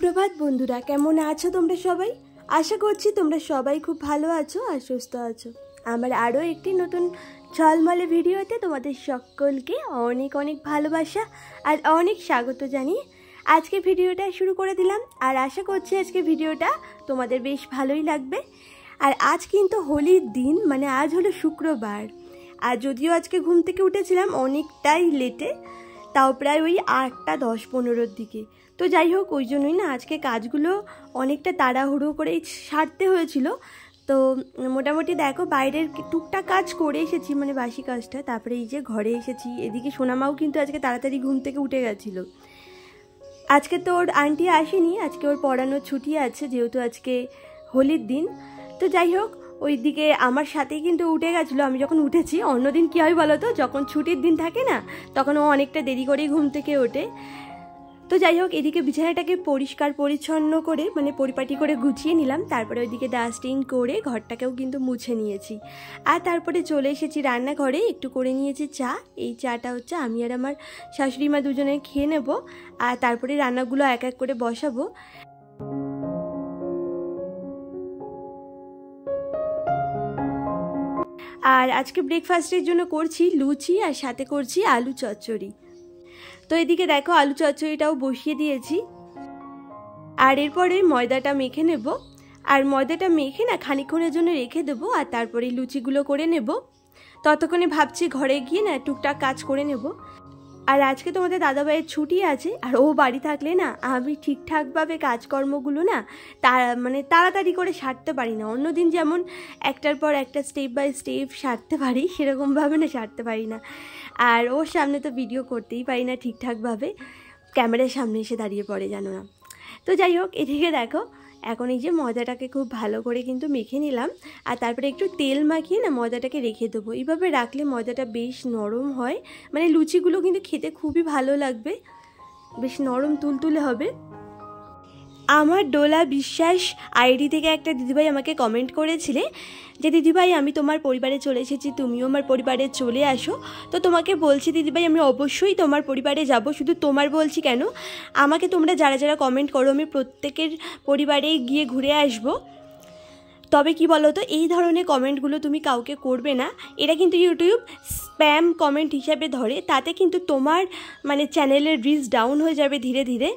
সুপ্রভাত বন্ধুরা, কেমন আছো তোমরা সবাই? আশা করছি তোমরা সবাই খুব ভালো আছো আর সুস্থ আছো। আমার আরও একটি নতুন ঝলমলে ভিডিওতে তোমাদের সকলকে অনেক অনেক ভালোবাসা আর অনেক স্বাগত জানিয়ে আজকে ভিডিওটা শুরু করে দিলাম। আর আশা করছি আজকে ভিডিওটা তোমাদের বেশ ভালোই লাগবে। আর আজ কিন্তু হোলির দিন, মানে আজ হলো শুক্রবার। আর যদিও আজকে ঘুম থেকে উঠেছিলাম অনেকটাই লেটে, তাও প্রায় ওই 8টা 10-15 দিকে। তো যাই হোক, ওই জন্যই না আজকে কাজগুলো অনেকটা তাড়াহুড়ো করেই সারতে হয়েছিল। তো মোটামুটি দেখো বাইরের টুকটাক কাজ করে এসেছি, মানে বাসি কাজটা। তারপরে এই যে ঘরে এসেছি। এদিকে সোনামাও কিন্তু আজকে তাড়াতাড়ি ঘুম থেকে উঠে গেছিলো। আজকে তো ওর আন্টি আসেনি, আজকে ওর পড়ানোর ছুটি আছে যেহেতু আজকে হোলির দিন। তো যাই হোক, ওই দিকে আমার সাথেই কিন্তু উঠে গেছিলো আমি যখন উঠেছি। অন্যদিন কী হয় বলো তো, যখন ছুটির দিন থাকে না তখন ও অনেকটা দেরি করেই ঘুম থেকে ওঠে। তো যাই হোক, এদিকে বিছানাটাকে পরিষ্কার পরিচ্ছন্ন করে মানে পরিপাটি করে গুছিয়ে নিলাম। তারপরে ওইদিকে ডাস্টিং করে ঘরটাকেও কিন্তু মুছে নিয়েছি। আর তারপরে চলে এসেছি রান্নাঘরে, একটু করে নিয়েছি চা। এই চাটা হচ্ছে আমি আর আমার শাশুড়ি মা দুজনে খেয়ে নেব। আর তারপরে রান্নাগুলো এক এক করে বসাবো। আর আজকে ব্রেকফাস্টের জন্য করছি লুচি আর সাথে করছি আলু চচ্চড়ি। তো এদিকে দেখো আলু চচ্চড়িটাও বসিয়ে দিয়েছি। আর এরপরে ময়দাটা মেখে নেব। আর ময়দাটা মেখে না খানিকক্ষণের জন্য রেখে দেবো। আর তারপরে লুচিগুলো করে নেব। ততক্ষণে ভাবছি ঘরে গিয়ে না টুকটাক কাজ করে নেব। আর আজকে তোমাদের দাদাভাইয়ের ছুটি আছে, আর ও বাড়ি থাকলে না আমি ঠিকঠাকভাবে কাজকর্মগুলো না তাড়াতাড়ি করে সারতে পারি না। অন্যদিন যেমন একটার পর একটা স্টেপ বাই স্টেপ সারতে পারি, সেরকমভাবে না সারতে পারি না। আর ওর সামনে তো ভিডিও করতেই পারি না ঠিকঠাকভাবে, ক্যামেরার সামনে এসে দাঁড়িয়ে পড়ে, জানো না। তো যাই হোক, এদিকে দেখো এখন এই যে ময়দাটাকে খুব ভালো করে কিন্তু মেখে নিলাম। আর তারপরে একটু তেল মাখিয়ে না ময়দাটাকে রেখে দেবো। এইভাবে রাখলে ময়দাটা বেশ নরম হয়, মানে লুচিগুলো কিন্তু খেতে খুবই ভালো লাগবে, বেশ নরম তুলতুলে হবে। আমার ডোলা বিশ্বাস আইডি থেকে একটা দিদিভাই আমাকে কমেন্ট করেছিলে যে দিদিভাই আমি তোমার পরিবারে চলে এসেছি, তুমিও আমার পরিবারে চলে আসো। তো তোমাকে বলছি দিদিভাই, আমি অবশ্যই তোমার পরিবারে যাব। শুধু তোমার বলছি কেন, আমাকে তোমরা যারা যারা কমেন্ট করো আমি প্রত্যেকের পরিবারে গিয়ে ঘুরে আসব। তবে কি বলো তো, এই ধরনের কমেন্টগুলো তুমি কাউকে করবে না। এটা কিন্তু ইউটিউব স্প্যাম কমেন্ট হিসাবে ধরে। তাতে কিন্তু তোমার চ্যানেলের রিচ ডাউন হয়ে যাবে ধীরে ধীরে।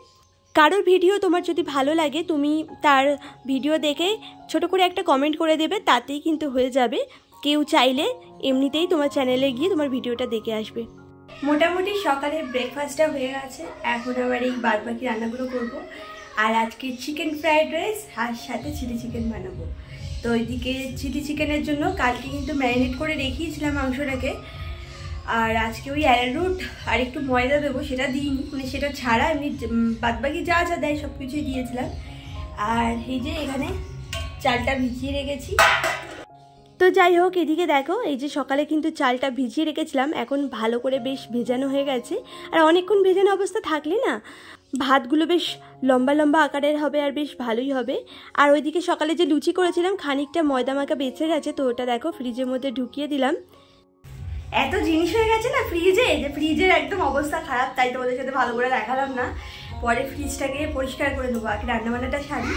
কারোর ভিডিও তোমার যদি ভালো লাগে, তুমি তার ভিডিও দেখে ছোট করে একটা কমেন্ট করে দেবে, তাতেই কিন্তু হয়ে যাবে। কেউ চাইলে এমনিতেই তোমার চ্যানেলে গিয়ে তোমার ভিডিওটা দেখে আসবে। মোটামুটি সকালের ব্রেকফাস্টটা হয়ে গেছে, এখন আবার এই বাদবাকি রান্নাগুলো করব। আর আজকে চিকেন ফ্রাইড রাইস আর সাথে চিলি চিকেন বানাবো। তো ওইদিকে চিলি চিকেনের জন্য কালকে কিন্তু ম্যারিনেট করে রেখেছিলাম মাংসটাকে। আর আজকে ওই অ্যারারুট আর একটু ময়দা দেবো, সেটা দিইনি, সেটা ছাড়া এমনি বাদবাকি যা যা দেয় সব কিছুই দিয়েছিলাম। আর এই যে এখানে চালটা ভিজিয়ে রেখেছি। তো যাই হোক, এদিকে দেখো এই যে সকালে কিন্তু চালটা ভিজিয়ে রেখেছিলাম, এখন ভালো করে বেশ ভেজানো হয়ে গেছে। আর অনেকক্ষণ ভেজানো অবস্থা থাকলে না ভাতগুলো বেশ লম্বা লম্বা আকারের হবে আর বেশ ভালোই হবে। আর ওইদিকে সকালে যে লুচি করেছিলাম খানিকটা ময়দা মাখা বেঁচে গেছে, তো ওটা দেখো ফ্রিজের মধ্যে ঢুকিয়ে দিলাম। এত জিনিস হয়ে গেছে না ফ্রিজে, যে ফ্রিজের একদম অবস্থা খারাপ, তাই তোমাদের সাথে ভালো করে দেখালাম না। পরে ফ্রিজটাকে পরিষ্কার করে দেবো, আর রান্নাবান্নাটা সারি।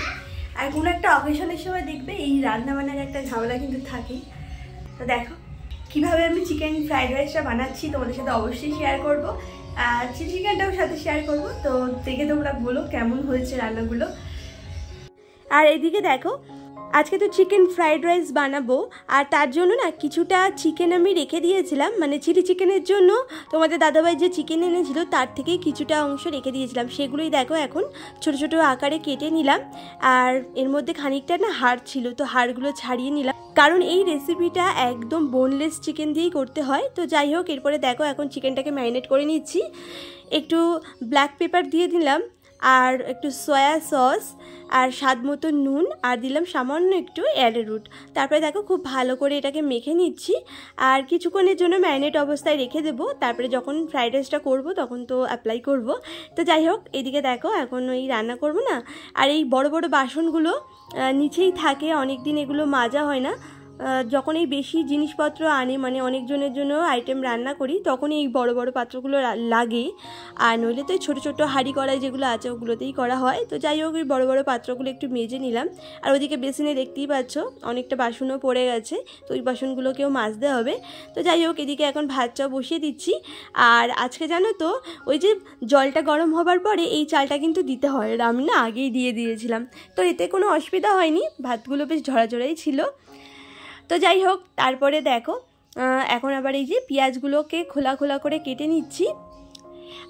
আর কোনো একটা অকেশনের সময় দেখবে এই রান্নাবান্নার একটা ঝামেলা কিন্তু থাকেই। তো দেখো কীভাবে আমি চিকেন ফ্রাইড রাইসটা বানাচ্ছি তোমাদের সাথে অবশ্যই শেয়ার করব। আর চিলি চিকেনটাও সাথে শেয়ার করব। তো দেখে তোমরা বলো কেমন হয়েছে রান্নাগুলো। আর এদিকে দেখো আজকে তো চিকেন ফ্রাইড রাইস বানাবো, আর তার জন্য না কিছুটা চিকেন আমি রেখে দিয়েছিলাম, চিলি চিকেনের জন্য তোমাদের দাদাভাই যে চিকেন এনেছিল তার থেকেই কিছুটা অংশ রেখে দিয়েছিলাম। সেগুলোই দেখো এখন ছোট ছোট আকারে কেটে নিলাম। আর এর মধ্যে খানিকটা না হাড় ছিল, তো হাড়গুলো ছাড়িয়ে নিলাম, কারণ এই রেসিপিটা একদম বোনলেস চিকেন দিয়েই করতে হয়। তো যাই হোক, এরপরে দেখো এখন চিকেনটাকে ম্যারিনেট করে নিচ্ছি। একটু ব্ল্যাক পেপার দিয়ে দিলাম, আর একটু সয়া সস, আর স্বাদ মতো নুন, আর দিলাম সামান্য একটু অ্যারারুট। তারপরে দেখো খুব ভালো করে এটাকে মেখে নিচ্ছি। আর কিছুক্ষণের জন্য ম্যারিনেট অবস্থায় রেখে দেবো, তারপরে যখন ফ্রাইড রাইসটা করবো তখন তো অ্যাপ্লাই করব। তো যাই হোক, এদিকে দেখো এখন ওই রান্না করব না। আর এই বড় বড় বাসনগুলো নিচেই থাকে, অনেক দিন এগুলো মাজা হয় না, যখন এই বেশি জিনিসপত্র আনে মানে অনেকজনের জন্য আইটেম রান্না করি তখনই এই বড় বড় পাত্রগুলো লাগে, আর নইলে তো ছোটো ছোটো হাঁড়ি কড়াই যেগুলো আছে ওগুলোতেই করা হয়। তো যাই হোক, এই বড় বড় পাত্রগুলো একটু মেজে নিলাম। আর ওইদিকে বেসিনে দেখতেই পাচ্ছ অনেকটা বাসনও পড়ে গেছে, তো ওই বাসনগুলোকেও মাজতে হবে। তো যাই হোক, এদিকে এখন ভাতটাও বসিয়ে দিচ্ছি। আর আজকে জানো তো ওই যে জলটা গরম হবার পরে এই চালটা কিন্তু দিতে হয়, আমি না আগেই দিয়ে দিয়েছিলাম, তো এতে কোনো অসুবিধা হয়নি, ভাতগুলো বেশ ঝরাঝরাই ছিল। তো যাই হোক, তারপরে দেখো এখন আবার এই যে পেঁয়াজগুলোকে খোলা খোলা করে কেটে নিচ্ছি।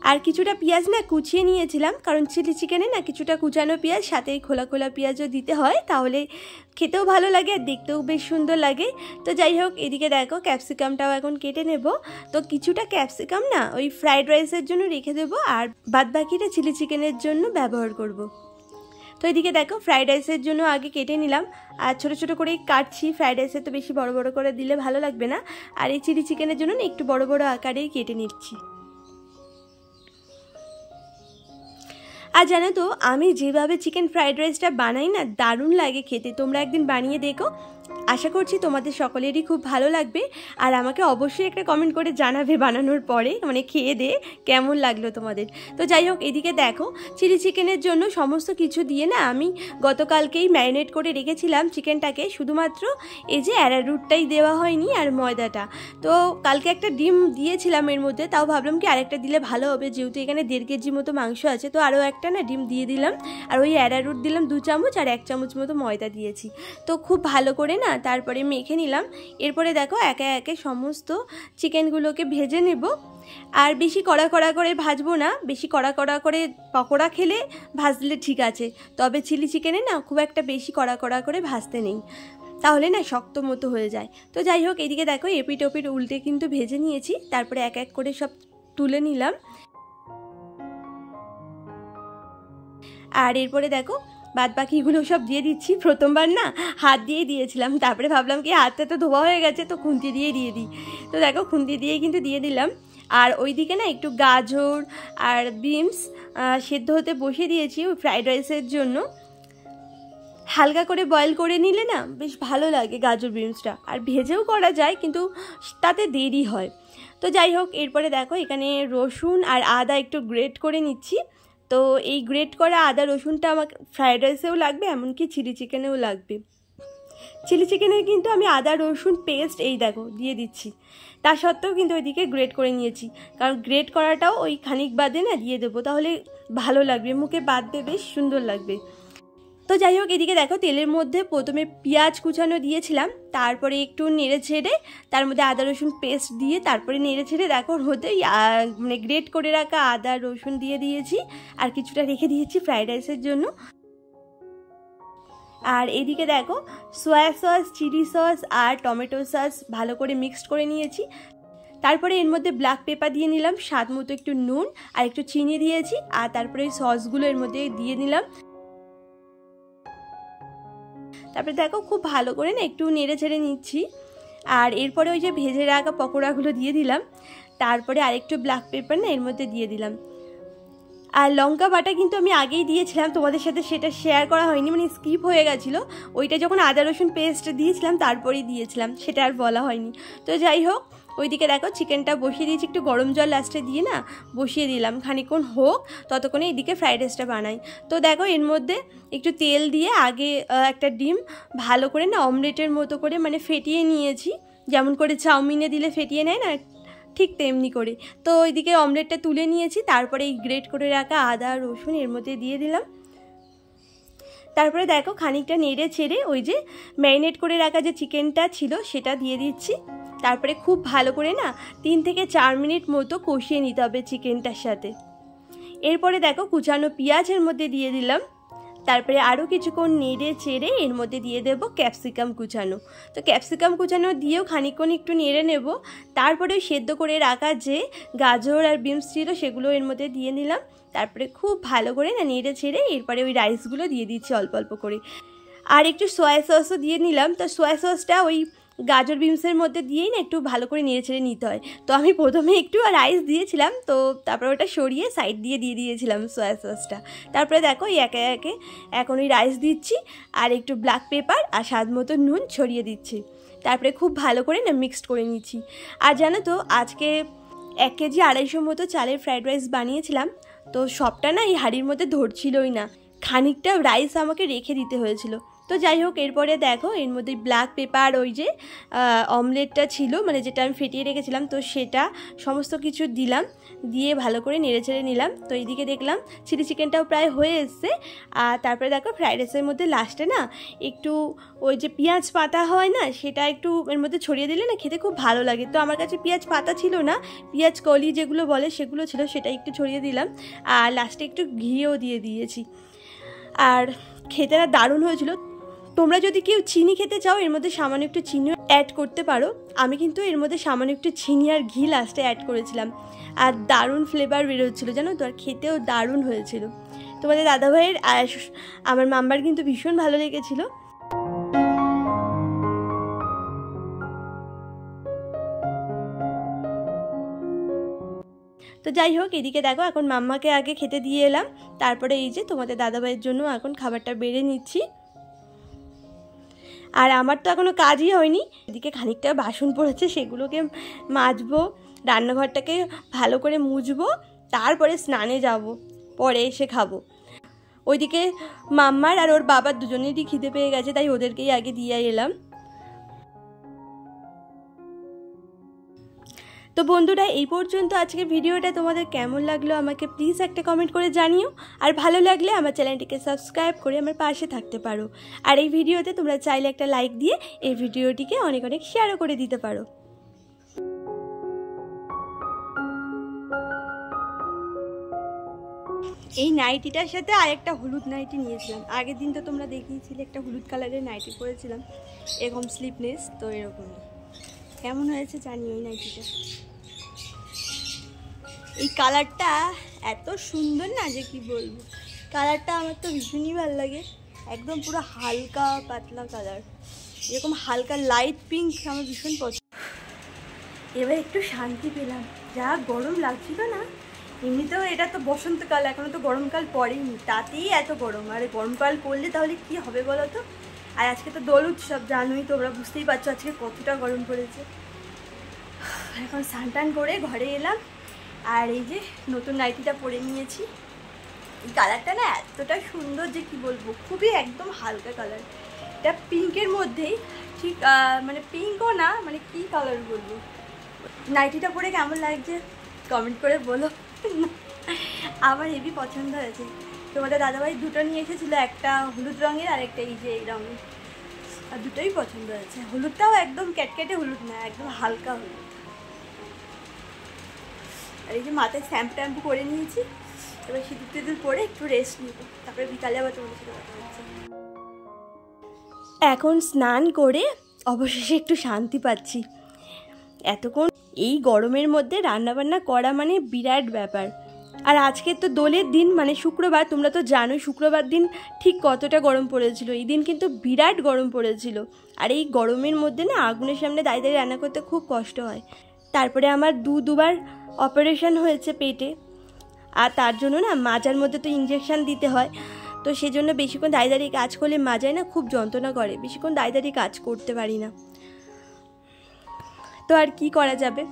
আর কিছুটা পেঁয়াজ না কুচিয়ে নিয়েছিলাম, কারণ চিলি চিকেনে না কিছুটা কুচানো পেঁয়াজ সাথে খোলা খোলা পেঁয়াজও দিতে হয়, তাহলে খেতেও ভালো লাগে আর দেখতেও বেশ সুন্দর লাগে। তো যাই হোক, এদিকে দেখো ক্যাপসিকামটাও এখন কেটে নেব। তো কিছুটা ক্যাপসিকাম না ওই ফ্রাইড রাইসের জন্য রেখে দেবো, আর বাদ বাকিটা চিলি চিকেনের জন্য ব্যবহার করব। তো এদিকে দেখো ফ্রাইড রাইসের জন্য আগে কেটে নিলাম, আর ছোটো ছোটো করেই কাটছি। ফ্রাইড রাইসে তো বেশি বড় বড় করে দিলে ভালো লাগবে না, আর এই চিলি চিকেনের জন্য না একটু বড় বড় আকারেই কেটে নিচ্ছি। আর জানো তো আমি যেভাবে চিকেন ফ্রাইড রাইসটা বানাই না, দারুণ লাগে খেতে। তোমরা একদিন বানিয়ে দেখো, আশা করছি তোমাদের সকলেরই খুব ভালো লাগবে। আর আমাকে অবশ্যই একটা কমেন্ট করে জানাবে বানানোর পরে, মানে খেয়ে দে কেমন লাগলো তোমাদের। তো যাই হোক, এদিকে দেখো চিলি চিকেনের জন্য সমস্ত কিছু দিয়ে না আমি গতকালকেই ম্যারিনেট করে রেখেছিলাম চিকেনটাকে, শুধুমাত্র এই যে অ্যারারুটটাই দেওয়া হয়নি আর ময়দাটা। তো কালকে একটা ডিম দিয়েছিলাম এর মধ্যে, তাও ভাবলাম কি আরেকটা দিলে ভালো হবে, যেহেতু এখানে 1.5 কেজি মতো মাংস আছে, তো আরও একটা না ডিম দিয়ে দিলাম। আর ওই অ্যারারুট দিলাম 2 চামচ, আর 1 চামচ মতো ময়দা দিয়েছি। তো খুব ভালো করে না তারপরে মেখে নিলাম। এরপরে দেখো একে একে সমস্ত চিকেনগুলোকে ভেজে নেব। আর বেশি কড়া কড়া করে ভাজবো না, বেশি কড়া কড়া করে পকোড়া খেলে ভাজলে ঠিক আছে, তবে চিলি চিকেনে না খুব একটা বেশি কড়া কড়া করে ভাজতে নেই, তাহলে না শক্ত মতো হয়ে যায়। তো যাই হোক, এদিকে দেখো এপিট ওপিট উল্টে কিন্তু ভেজে নিয়েছি, তারপরে এক এক করে সব তুলে নিলাম। আর এরপরে দেখো বাদ বাকিগুলো সব দিয়ে দিচ্ছি। প্রথমবার না হাত দিয়ে দিয়েছিলাম, তারপরে ভাবলাম কি হাতটা তো ধোয়া হয়ে গেছে, তো খুন্তি দিয়ে দিই। তো দেখো খুন্তি দিয়েই কিন্তু দিয়ে দিলাম। আর ওইদিকে না একটু গাজর আর বিনস সেদ্ধ হতে বসিয়ে দিয়েছি ওই ফ্রাইড রাইসের জন্য। হালকা করে বয়েল করে নিলে না বেশ ভালো লাগে গাজর বিনসটা, আর ভেজেও করা যায় কিন্তু তাতে দেরি হয়। তো যাই হোক, এরপরে দেখো এখানে রসুন আর আদা একটু গ্রেট করে নিচ্ছি। তো এই গ্রেট করা আদা রসুনটা আমাকে ফ্রাইড রাইসেও লাগবে, এমনকি চিলি চিকেনেও লাগবে। চিলি চিকেনে কিন্তু আমি আদা রসুন পেস্ট এই দেখো দিয়ে দিচ্ছি, তা সত্ত্বেও কিন্তু ওইদিকে গ্রেট করে নিয়েছি, কারণ গ্রেট করাটাও ওই খানিক বাদে না দিয়ে দেবো, তাহলে ভালো লাগবে, মুখে বাদতে বেশ সুন্দর লাগবে। তো যাই হোক, এদিকে দেখো তেলের মধ্যে প্রথমে পেঁয়াজ কুচানো দিয়েছিলাম, তারপরে একটু নেড়ে ছেড়ে তার মধ্যে আদা রসুন পেস্ট দিয়ে তারপরে নেড়ে ছেড়ে দেখো ওর মধ্যে মানে গ্রেট করে রাখা আদা রসুন দিয়ে দিয়েছি, আর কিছুটা রেখে দিয়েছি ফ্রাইড রাইসের জন্য। আর এদিকে দেখো সয়া সস, চিলি সস আর টমেটো সস ভালো করে মিক্সড করে নিয়েছি। তারপরে এর মধ্যে ব্ল্যাক পেপার দিয়ে নিলাম, স্বাদ মতো একটু নুন আর একটু চিনি দিয়েছি, আর তারপরে এই সসগুলো এর মধ্যে দিয়ে নিলাম। তারপরে দেখো খুব ভালো করে না একটু নেড়ে ছেড়ে নিচ্ছি। আর এরপরে ওই যে ভেজে রাখা পকোড়াগুলো দিয়ে দিলাম, তারপরে আরেকটু ব্ল্যাক পেপার না এর মধ্যে দিয়ে দিলাম। আর লঙ্কা বাটা কিন্তু আমি আগেই দিয়েছিলাম, তোমাদের সাথে সেটা শেয়ার করা হয়নি, মানে স্কিপ হয়ে গেছিলো। ওইটা যখন আদা রসুন পেস্ট দিয়েছিলাম তারপরেই দিয়েছিলাম, সেটা আর বলা হয়নি। তো যাই হোক, ওইদিকে দেখো চিকেনটা বসিয়ে দিয়েছি, একটু গরম জল লাস্টে দিয়ে না বসিয়ে দিলাম, খানিকক্ষণ হোক, ততক্ষণে এইদিকে ফ্রাইড রাইসটা বানাই। তো দেখো এর মধ্যে একটু তেল দিয়ে আগে একটা ডিম ভালো করে না অমলেটের মতো করে মানে ফেটিয়ে নিয়েছি, যেমন করে চাউমিনে দিলে ফেটিয়ে নেয় না, ঠিক তেমনি করে। তো ওইদিকে অমলেটটা তুলে নিয়েছি, তারপরে এই গ্রেট করে রাখা আদা রসুন এর মধ্যে দিয়ে দিলাম। তারপরে দেখো খানিকটা নেড়ে ছেড়ে ওই যে ম্যারিনেট করে রাখা যে চিকেনটা ছিল সেটা দিয়ে দিচ্ছি। তারপরে খুব ভালো করে না 3 থেকে 4 মিনিট মতো কষিয়ে নিতে হবে চিকেনটার সাথে। এরপরে দেখো কুচানো পেঁয়াজের মধ্যে দিয়ে দিলাম, তারপরে আরও কিছুক্ষণ নেড়ে চেড়ে এর মধ্যে দিয়ে দেবো ক্যাপসিকাম কুচানো। তো ক্যাপসিকাম কুচানো দিয়েও খানিকক্ষণ একটু নেড়ে নেব। তারপরে সেদ্ধ করে রাখা যে গাজর আর বিনস ছিল সেগুলো এর মধ্যে দিয়ে নিলাম, তারপরে খুব ভালো করে না নেড়ে ছেড়ে এরপরে ওই রাইসগুলো দিয়ে দিচ্ছি অল্প অল্প করে। আর একটু সয়া সসও দিয়ে নিলাম। তো সয়া সসটা ওই গাজর বিনসের মধ্যে দিয়েই না একটু ভালো করে নেড়ে ছেড়ে নিতে হয়। তো আমি প্রথমে একটু রাইস দিয়েছিলাম, তো তারপরে ওটা সরিয়ে সাইড দিয়ে দিয়েছিলাম সয়া সসটা। তারপরে দেখো এই একে একে এখন ওই রাইস দিচ্ছি আর একটু ব্ল্যাক পেপার আর স্বাদ মতো নুন ছড়িয়ে দিচ্ছি। তারপরে খুব ভালো করে না মিক্সড করে নিচ্ছি। আর জানো তো আজকে 1 কেজি 250 মতো চালের ফ্রাইড রাইস বানিয়েছিলাম, তো সবটা না এই হাঁড়ির মধ্যে ধরছিলই না, খানিকটা রাইস আমাকে রেখে দিতে হয়েছিল। তো যাই হোক, এরপরে দেখো এর মধ্যে ব্ল্যাক পেপার, ওই যে অমলেটটা ছিল মানে যেটা আমি ফেটিয়ে রেখেছিলাম, তো সেটা সমস্ত কিছু দিলাম, দিয়ে ভালো করে নেড়ে ছেড়ে নিলাম। তো এইদিকে দেখলাম চিলি চিকেনটাও প্রায় হয়ে এসছে। আর তারপরে দেখো ফ্রাইড রাইসের মধ্যে লাস্টে না একটু ওই যে পেঁয়াজ পাতা হয় না, সেটা একটু এর মধ্যে ছড়িয়ে দিলে না খেতে খুব ভালো লাগে। তো আমার কাছে পেঁয়াজ পাতা ছিল না, পেঁয়াজ কলি যেগুলো বলে সেগুলো ছিল, সেটা একটু ছড়িয়ে দিলাম। আর লাস্টে একটু ঘিও দিয়ে দিয়েছি। আর খেতে না দারুণ হয়েছিল। তোমরা যদি কেউ চিনি খেতে চাও এর মধ্যে সামান্য একটু চিনিও অ্যাড করতে পারো। আমি কিন্তু এর মধ্যে সামান্য একটু চিনি আর ঘি লাস্টে অ্যাড করেছিলাম, আর দারুণ ফ্লেভার বেরোচ্ছিলো জানো তো, আর খেতেও দারুণ হয়েছিল। তোমাদের দাদাভাইয়ের আর আমার মাম্বার কিন্তু ভীষণ ভালো লেগেছিলো। তো যাই হোক, এদিকে দেখো এখন মাম্মাকে আগে খেতে দিয়ে এলাম, তারপরে এই যে তোমাদের দাদাভাইয়ের জন্য এখন খাবারটা বেড়ে নিচ্ছি। আর আমার তো এখনও কাজই হয়নি, এদিকে খানিকটা বাসন পড়েছে, সেগুলোকে মাজবো, রান্নাঘরটাকে ভালো করে মুছবো, তারপরে স্নানে যাব, পরে এসে খাবো। ওইদিকে মাম্মার আর ওর বাবার দুজনেরই খিদে পেয়ে গেছে, তাই ওদেরকেই আগে দিয়ে এলাম। তো বন্ধুরা, এই পর্যন্ত আজকের ভিডিওটা তোমাদের কেমন লাগলো আমাকে প্লিজ একটা কমেন্ট করে জানিও। আর ভালো লাগলে আমার চ্যানেলটিকে সাবস্ক্রাইব করে আমার পাশে থাকতে পারো। আর এই ভিডিওতে তোমরা চাইলে একটা লাইক দিয়ে এই ভিডিওটিকে অনেক অনেক শেয়ারও করে দিতে পারো। এই নাইটিটার সাথে আরেকটা হলুদ নাইটি নিয়েছিলাম, আগের দিন তো তোমরা দেখিয়েছিলে একটা হলুদ কালারের নাইটি পরেছিলাম, এরকম স্লিপলেস, তো এরকমই। কেমন হয়েছে জানিও এই নাইটিটা। এই কালারটা এত সুন্দর না যে কি বলবো, কালারটা আমার তো ভীষণই ভালো লাগে, একদম পুরো হালকা পাতলা কালার, এরকম হালকা লাইট পিঙ্ক আমার ভীষণ পছন্দ। এবার একটু শান্তি পেলাম, যা গরম লাগছিল না, এমনিতেও এটা তো বসন্তকাল, এখনও তো গরমকাল পড়েনি, তাতেই এত গরম, আর গরমকাল পড়লে তাহলে কি হবে বলো তো। আর আজকে তো দোল উৎসব, জানোই তোমরা, বুঝতেই পারছো আজকে কতটা গরম পড়েছে। এখন স্নান টান করে ঘরে এলাম, আর এই যে নতুন নাইটিটা পরে নিয়েছি। এই কালারটা না এতটা সুন্দর যে কি বলবো, খুবই একদম হালকা কালার, এটা পিঙ্কের মধ্যেই, ঠিক মানে পিঙ্কও না, মানে কি কালার বলবো। নাইটিটা পরে কেমন লাগছে কমেন্ট করে বলো। আমার হেবি পছন্দ হয়েছে। তোমাদের দাদাভাই দুটো নিয়ে এসেছিলো, একটা হলুদ রঙের আর একটা এই যে এই রঙের, আর দুটোই পছন্দ হয়েছে। হলুদটাও একদম ক্যাটক্যাটে হলুদ না, একদম হালকা হলুদ। আর এই যে মাথায় শ্যাম্পু ট্যাম্পু করে নিয়েছি, এবার সিঁদুর টিঁদুর পরে একটু রেস্ট নিব, তারপরে বিকালে আবার তোমাদের সাথে কথা হচ্ছে। এখন স্নান করে অবশেষে একটু শান্তি পাচ্ছি। এতক্ষণ এই গরমের মধ্যে রান্নাবান্না করা মানে বিরাট ব্যাপার। আর আজকে তো দোলের দিন, মানে শুক্রবার, তোমরা তো জানোই শুক্রবার দিন ঠিক কতটা গরম পড়েছিল, এই দিন কিন্তু বিরাট গরম পড়েছিল। আর এই গরমের মধ্যে না আগুনের সামনে দাঁড়িয়ে দাঁড়িয়ে রান্না করতে খুব কষ্ট হয়। তারপরে আমার দুবার অপারেশন হয়েছে পেটে, আর তার জন্য না মাজার মধ্যে তো ইঞ্জেকশান দিতে হয়, তো সেজন্য বেশিক্ষণ দাঁড়িয়ে দাঁড়িয়ে কাজ করলে মাজায় না খুব যন্ত্রণা করে, বেশিক্ষণ দাঁড়িয়ে দাঁড়িয়ে কাজ করতে পারি না, তো আর কি করা যাবে।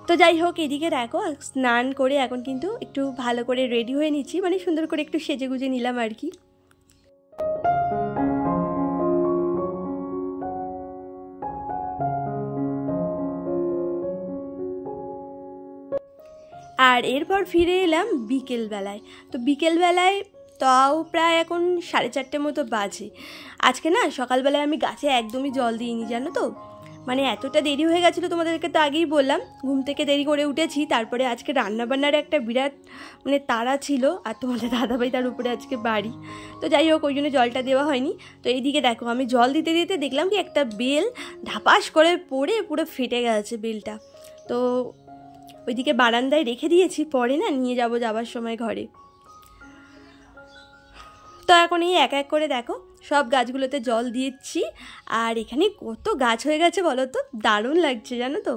তো যাই হোক, এদিকে দেখো স্নান করে এখন কিন্তু একটু ভালো করে রেডি হয়ে নিচ্ছি, মানে সুন্দর করে একটু সেজে গুজে নিলাম আর কি। আর এরপর ফিরে এলাম বিকেলবেলায়। তো বিকেলবেলায় তাও প্রায় এখন 4:30 মতো বাজে। আজকে না সকালবেলায় আমি গাছে একদমই জল দিইনি, জানো তো, মানে এতটা দেরি হয়ে গেছিলো, তোমাদেরকে তো আগেই বললাম, ঘুম থেকে দেরি করে উঠেছি, তারপরে আজকে রান্নাবান্নার একটা বিরাট মানে তাড়া ছিল, আর তোমাদের দাদাভাই তার উপরে আজকে বাড়ি, তো যাই হোক ওই জন্য জলটা দেওয়া হয়নি। তো এইদিকে দেখো আমি জল দিতে দিতে দেখলাম কি একটা বেল ধাপাস করে পড়ে পুরো ফেটে গেছে বেলটা, তো ওইদিকে বারান্দায় রেখে দিয়েছি, পরে না নিয়ে যাবার সময় ঘরে। তো এখন এই এক এক করে দেখো সব গাছগুলোতে জল দিচ্ছি, আর এখানে কত গাছ হয়ে গেছে বলো তো, দারুণ লাগছে জানো তো।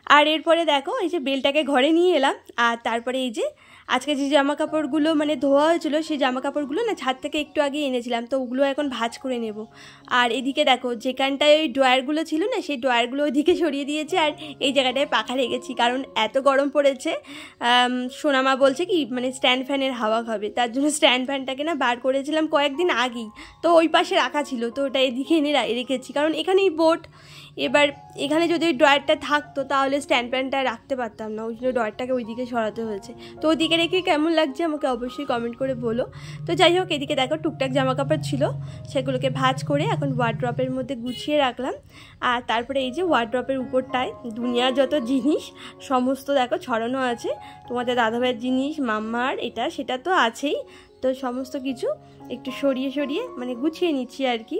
আর এরপরে দেখো এই যে বেলটাকে ঘরে নিয়ে এলাম। আর তারপরে এই যে আজকে যে জামা কাপড়গুলো মানে ধোয়া হয়েছিল সেই জামা কাপড়গুলো না ছাদ থেকে একটু আগে এনেছিলাম, তো ওগুলো এখন ভাঁজ করে নেব। আর এদিকে দেখো যেখানটায় ওই ড্রয়ারগুলো ছিল না সেই ড্রয়ারগুলো ওইদিকে সরিয়ে দিয়েছে, আর এই জায়গাটায় পাখা রেখেছি কারণ এত গরম পড়েছে। সোনামা বলছে কি মানে স্ট্যান্ড ফ্যানের হাওয়া খাবে, তার জন্য স্ট্যান্ড ফ্যানটাকে না বার করেছিলাম কয়েকদিন আগেই, তো ওই পাশে রাখা ছিল, তো ওটা এদিকে এনে রেখেছি কারণ এখানেই বোট। এবার এখানে যদি ওই ড্রয়ারটা থাকতো তাহলে স্ট্যান্ড ফ্যানটা রাখতে পারতাম না, ওই জন্য ড্রয়ারটাকে ওইদিকে সরাতে হয়েছে। তো ওইদিকে রেখে কেমন লাগছে আমাকে অবশ্যই কমেন্ট করে বলো। তো যাই হোক এদিকে দেখো টুকটাক জামা কাপড় ছিল সেগুলোকে ভাঁজ করে এখন ওয়ার্ড্রপের মধ্যে গুছিয়ে রাখলাম। আর তারপরে এই যে ওয়ার্ড্রপের উপরটায় দুনিয়ার যত জিনিস সমস্ত দেখো ছড়ানো আছে, তোমাদের দাদাভাইয়ের জিনিস, মাম্মার এটা সেটা তো আছেই, তো সমস্ত কিছু একটু সরিয়ে সরিয়ে মানে গুছিয়ে নিচ্ছি আর কি।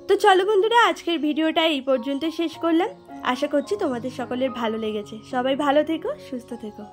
তো চলো বন্ধুরা, আজকের ভিডিওটা এই পর্যন্ত শেষ করলাম। আশা করছি তোমাদের সকলের ভালো লেগেছে। সবাই ভালো থেকো, সুস্থ থেকো।